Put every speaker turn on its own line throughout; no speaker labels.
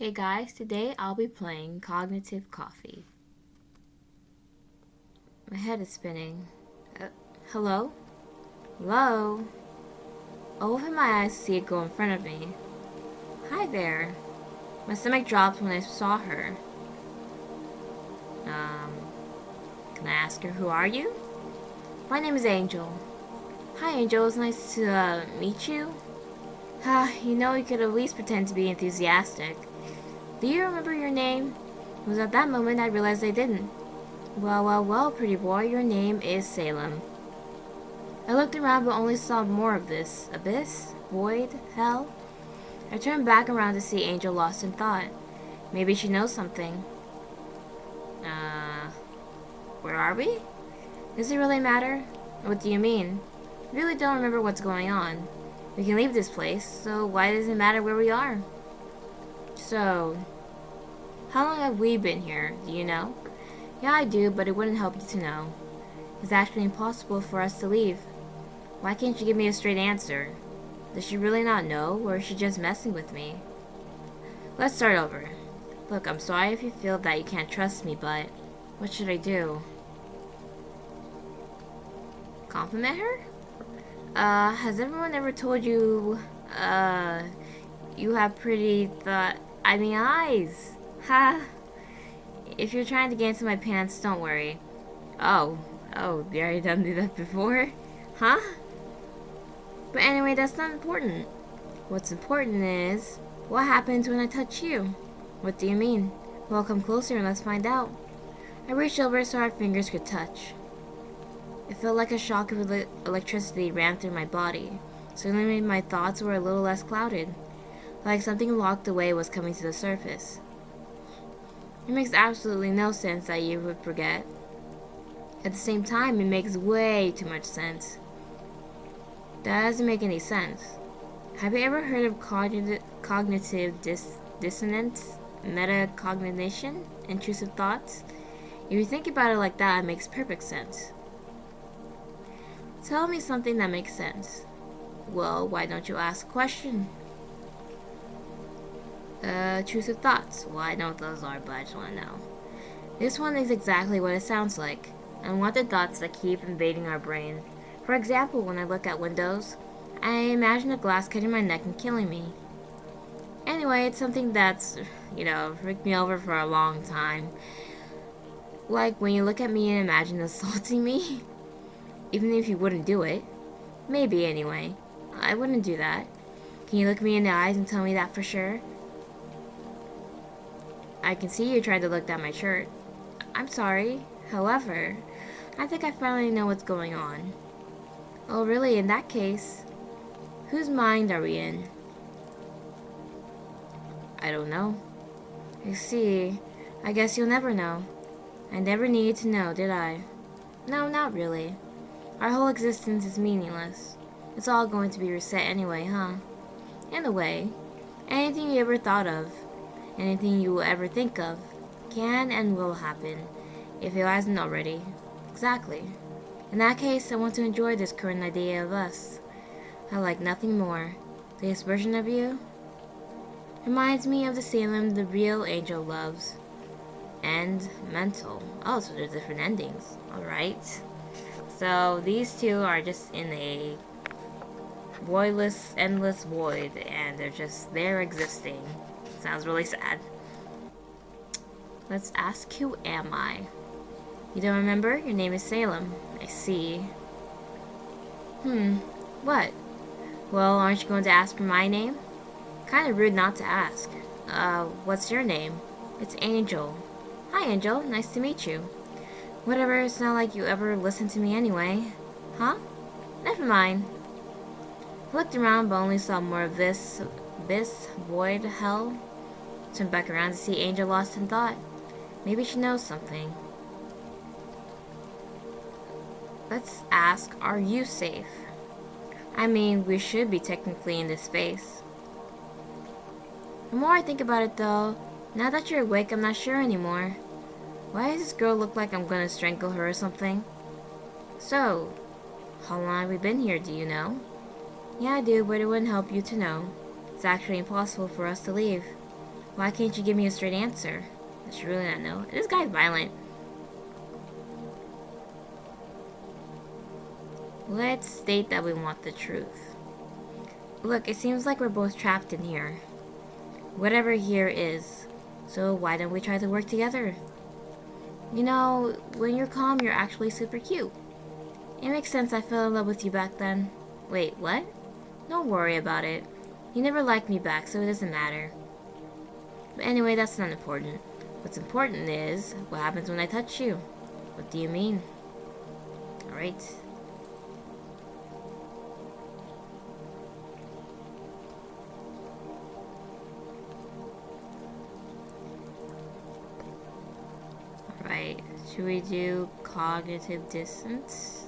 Hey guys, today I'll be playing Cognitive Coffee. My head is spinning. Hello? Hello? I open my eyes to see it go in front of me. Hi there. My stomach dropped when I saw her. Um, can I ask her, who are you? My name is Angel. Hi Angel, it's nice to meet you. You could at least pretend to be enthusiastic. Do you remember your name? It was at that moment I realized I didn't. Well, pretty boy, your name is Salem. I looked around but only saw more of this. Abyss? Void? Hell? I turned back around to see Angel lost in thought. Maybe she knows something. Where are we? Does it really matter? What do you mean? I really don't remember what's going on. We can leave this place, so why does it matter where we are? So, how long have we been here? Do you know? Yeah, I do, but it wouldn't help you to know. It's actually impossible for us to leave. Why can't you give me a straight answer? Does she really not know, or is she just messing with me? Let's start over. Look, I'm sorry if you feel that you can't trust me, but what should I do? Compliment her? Has everyone ever told you, you have pretty eyes? Ha! If you're trying to get into my pants, don't worry. Oh, you already done that before? Huh? But anyway, that's not important. What's important is, what happens when I touch you? What do you mean? Well, come closer and let's find out. I reached over so our fingers could touch. It felt like a shock of electricity ran through my body. Suddenly my thoughts were a little less clouded. Like something locked away was coming to the surface. It makes absolutely no sense that you would forget. At the same time, it makes way too much sense. That doesn't make any sense. Have you ever heard of cognitive dissonance, metacognition, intrusive thoughts? If you think about it like that, it makes perfect sense. Tell me something that makes sense. Well, why don't you ask a question? Intrusive thoughts. Well, I know what those are, but I just want to know. This one is exactly what it sounds like. Unwanted thoughts that keep invading our brain. For example, when I look at windows, I imagine a glass cutting my neck and killing me. Anyway, it's something that's, freaked me over for a long time. Like when you look at me and imagine assaulting me. Even if you wouldn't do it. Maybe anyway. I wouldn't do that. Can you look me in the eyes and tell me that for sure? I can see you trying to look down my shirt. I'm sorry. However, I think I finally know what's going on. Oh, really? In that case, whose mind are we in? I don't know. I see. I guess you'll never know. I never needed to know, did I? No, not really. Our whole existence is meaningless. It's all going to be reset anyway, huh? In a way. Anything you ever thought of, anything you will ever think of, can and will happen, if it hasn't already. Exactly. In that case, I want to enjoy this current idea of us. I like nothing more. This version of you reminds me of the Salem the real Angel loves. And mental. Oh, so there's different endings. Alright. So these two are just in a voidless, endless void, and they're existing. Sounds really sad. Let's ask, who am I? You don't remember? Your name is Salem. I see. What? Well, aren't you going to ask for my name? Kinda rude not to ask. What's your name? It's Angel. Hi, Angel. Nice to meet you. Whatever, it's not like you ever listened to me anyway. Huh? Never mind. I looked around but only saw more of this void, hell. Turned back around to see Angel lost in thought. Maybe she knows something. Let's ask, are you safe? I mean, we should be technically in this space. The more I think about it though, now that you're awake, I'm not sure anymore. Why does this girl look like I'm gonna strangle her or something? So, how long have we been here, do you know? Yeah, I do, but it wouldn't help you to know. It's actually impossible for us to leave. Why can't you give me a straight answer? I should really not know. This guy's violent. Let's state that we want the truth. Look, it seems like we're both trapped in here. Whatever here is. So why don't we try to work together? You know, when you're calm, you're actually super cute. It makes sense I fell in love with you back then. Wait, what? Don't worry about it. You never liked me back, so it doesn't matter. But anyway, that's not important. What's important is, what happens when I touch you? What do you mean? Alright. Alright, should we do cognitive dissonance?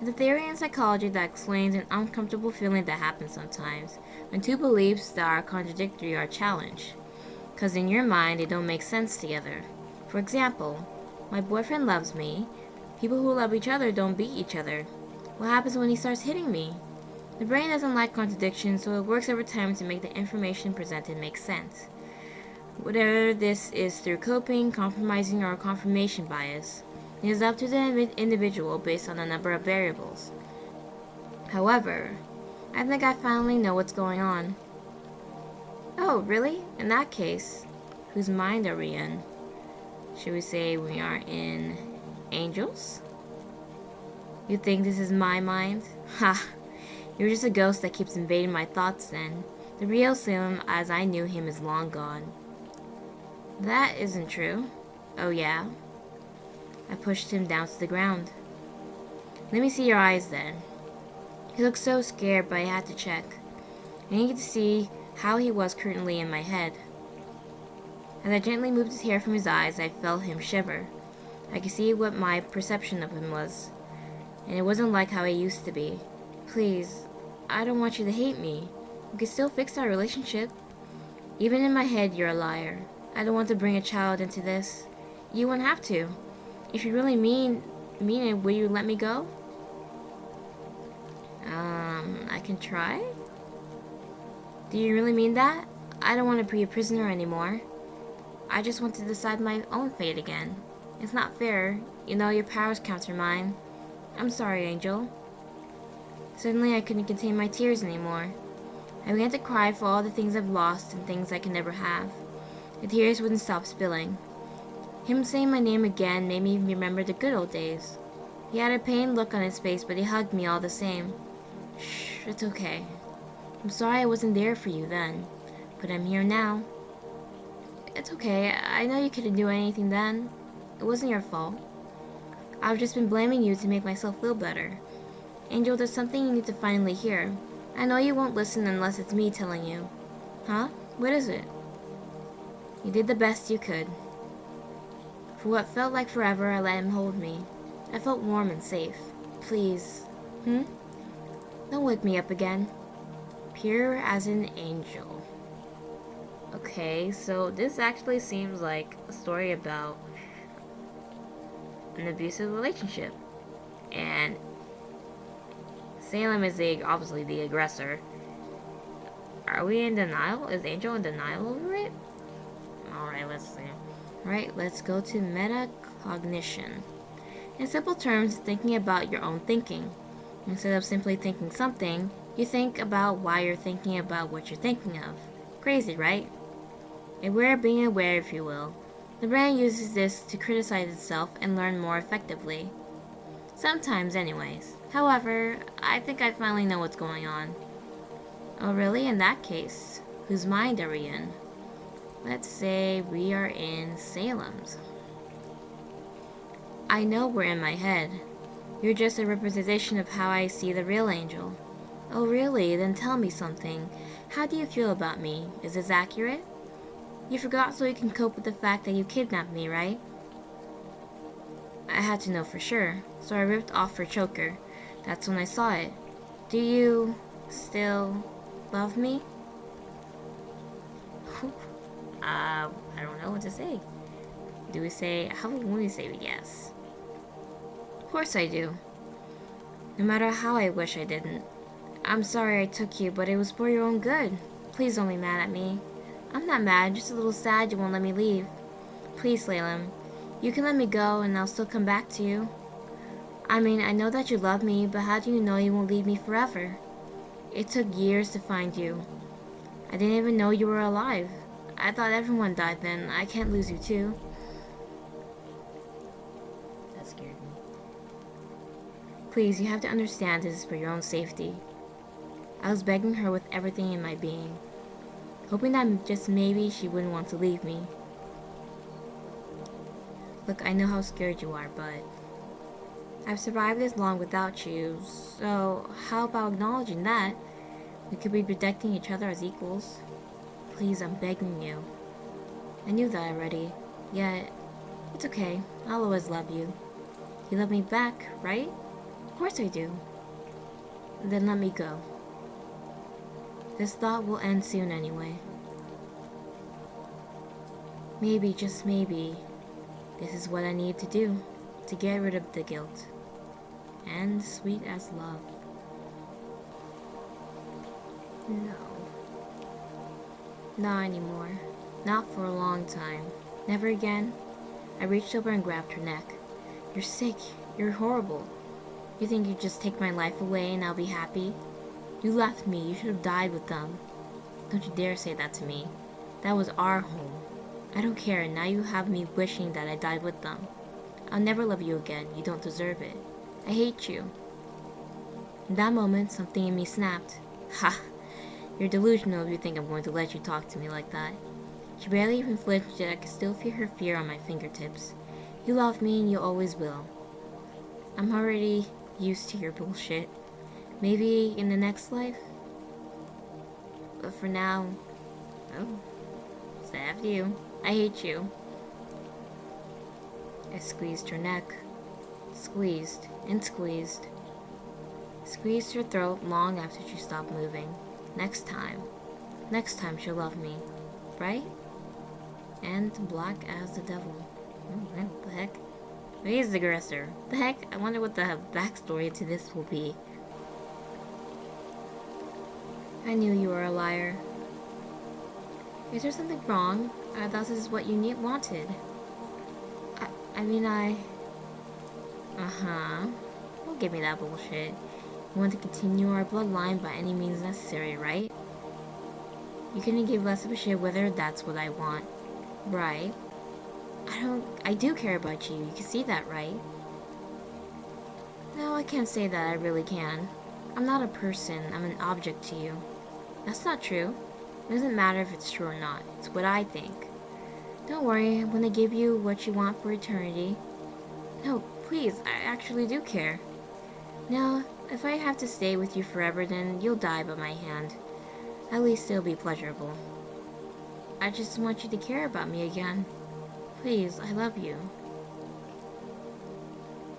It's a theory in psychology that explains an uncomfortable feeling that happens sometimes when two beliefs that are contradictory are challenged. Because in your mind, they don't make sense together. For example, my boyfriend loves me. People who love each other don't beat each other. What happens when he starts hitting me? The brain doesn't like contradictions, so it works over time to make the information presented make sense. Whatever this is through coping, compromising, or confirmation bias, it is up to the individual based on a number of variables. However, I think I finally know what's going on. Oh, really? In that case, whose mind are we in? Should we say we are in Angel's? You think this is my mind? Ha! You're just a ghost that keeps invading my thoughts then. The real Salem as I knew him is long gone. That isn't true. Oh yeah? I pushed him down to the ground. Let me see your eyes then. He looked so scared, but I had to check. I needed to see how he was currently in my head. As I gently moved his hair from his eyes, I felt him shiver. I could see what my perception of him was, and it wasn't like how he used to be. Please, I don't want you to hate me. We could still fix our relationship. Even in my head, you're a liar. I don't want to bring a child into this. You won't have to. If you really mean it, will you let me go? I can try? Do you really mean that? I don't want to be a prisoner anymore. I just want to decide my own fate again. It's not fair. You know, your powers counter mine. I'm sorry, Angel. Suddenly, I couldn't contain my tears anymore. I began to cry for all the things I've lost and things I can never have. The tears wouldn't stop spilling. Him saying my name again made me remember the good old days. He had a pained look on his face, but he hugged me all the same. Shh, it's okay. I'm sorry I wasn't there for you then, but I'm here now. It's okay. I know you couldn't do anything then. It wasn't your fault. I've just been blaming you to make myself feel better. Angel, there's something you need to finally hear. I know you won't listen unless it's me telling you. Huh? What is it? You did the best you could. For what felt like forever, I let him hold me. I felt warm and safe. Please. Don't wake me up again. Pure as an angel. Okay, so this actually seems like a story about an abusive relationship. And Salem is obviously the aggressor. Are we in denial? Is Angel in denial over it? Alright, let's see. Alright, let's go to metacognition. In simple terms, thinking about your own thinking. Instead of simply thinking something, you think about why you're thinking about what you're thinking of. Crazy, right? A way of being aware, if you will. The brain uses this to criticize itself and learn more effectively. Sometimes, anyways. However, I think I finally know what's going on. Oh, really? In that case, whose mind are we in? Let's say we are in Salem's. I know we're in my head. You're just a representation of how I see the real Angel. Oh, really? Then tell me something. How do you feel about me? Is this accurate? You forgot so you can cope with the fact that you kidnapped me, right? I had to know for sure, so I ripped off her choker. That's when I saw it. Do you still love me? I don't know what to say. Do we say, how would we say yes? Of course I do. No matter how I wish I didn't. I'm sorry I took you, but it was for your own good. Please don't be mad at me. I'm not mad, just a little sad you won't let me leave. Please, Laylam, you can let me go and I'll still come back to you. I mean, I know that you love me, but how do you know you won't leave me forever? It took years to find you. I didn't even know you were alive. I thought everyone died then. I can't lose you too. That scared me. Please, you have to understand this is for your own safety. I was begging her with everything in my being, hoping that just maybe she wouldn't want to leave me. Look, I know how scared you are, but I've survived this long without you, so how about acknowledging that? We could be protecting each other as equals. Please, I'm begging you. I knew that already, yet it's okay. I'll always love you. You love me back, right? Of course I do. Then let me go. This thought will end soon anyway. Maybe, just maybe, this is what I need to do to get rid of the guilt. And sweet as love. No. Not anymore. Not for a long time. Never again. I reached over and grabbed her neck. You're sick. You're horrible. You think you'd just take my life away and I'll be happy? You left me. You should have died with them. Don't you dare say that to me. That was our home. I don't care. Now you have me wishing that I died with them. I'll never love you again. You don't deserve it. I hate you. In that moment, something in me snapped. Ha! You're delusional if you think I'm going to let you talk to me like that. She barely even flinched, yet I could still feel her fear on my fingertips. You love me and you always will. I'm already used to your bullshit. Maybe in the next life? But for now, oh, sad you. I hate you. I squeezed her neck. Squeezed and squeezed. Squeezed her throat long after she stopped moving. Next time she'll love me, right? And black as the devil. Oh, what the heck? He's the aggressor. The heck? I wonder what the backstory to this will be. I knew you were a liar. Is there something wrong? I thought this is what you wanted. Don't give me that bullshit. You want to continue our bloodline by any means necessary, right? You couldn't give less of a shit whether that's what I want, right? I do care about you. You can see that, right? No, I can't say that I really can. I'm not a person. I'm an object to you. That's not true. It doesn't matter if it's true or not. It's what I think. Don't worry. I'm gonna give you what you want for eternity. No, please. I actually do care. Now, if I have to stay with you forever, then you'll die by my hand. At least it'll be pleasurable. I just want you to care about me again. Please, I love you.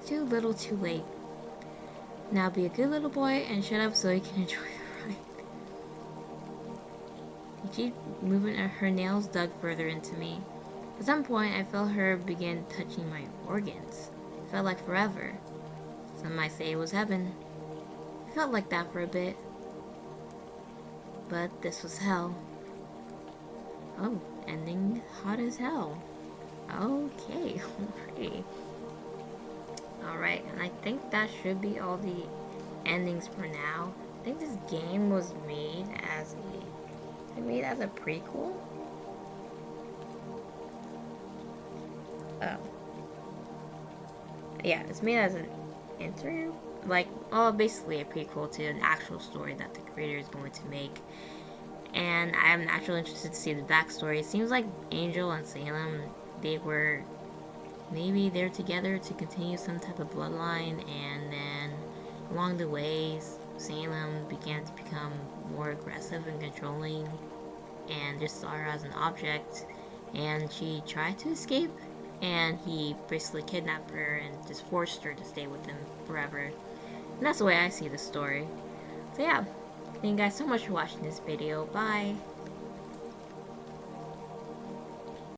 Too little, too late. Now be a good little boy and shut up so you can enjoy the ride. She moving her nails dug further into me. At some point, I felt her begin touching my organs. It felt like forever. Some might say it was heaven. It felt like that for a bit. But this was hell. Oh, ending hot as hell. Okay, alright. Alright, and I think that should be all the endings for now. I think this game was made as a prequel? Oh. Yeah, it's made as an intro? Basically a prequel to an actual story that the creator is going to make. And I'm actually interested to see the backstory. It seems like Angel and Salem, maybe they're together to continue some type of bloodline, and then along the way, Salem began to become more aggressive and controlling, and just saw her as an object, and she tried to escape, and he basically kidnapped her and just forced her to stay with him forever. And that's the way I see the story. So yeah, thank you guys so much for watching this video. Bye!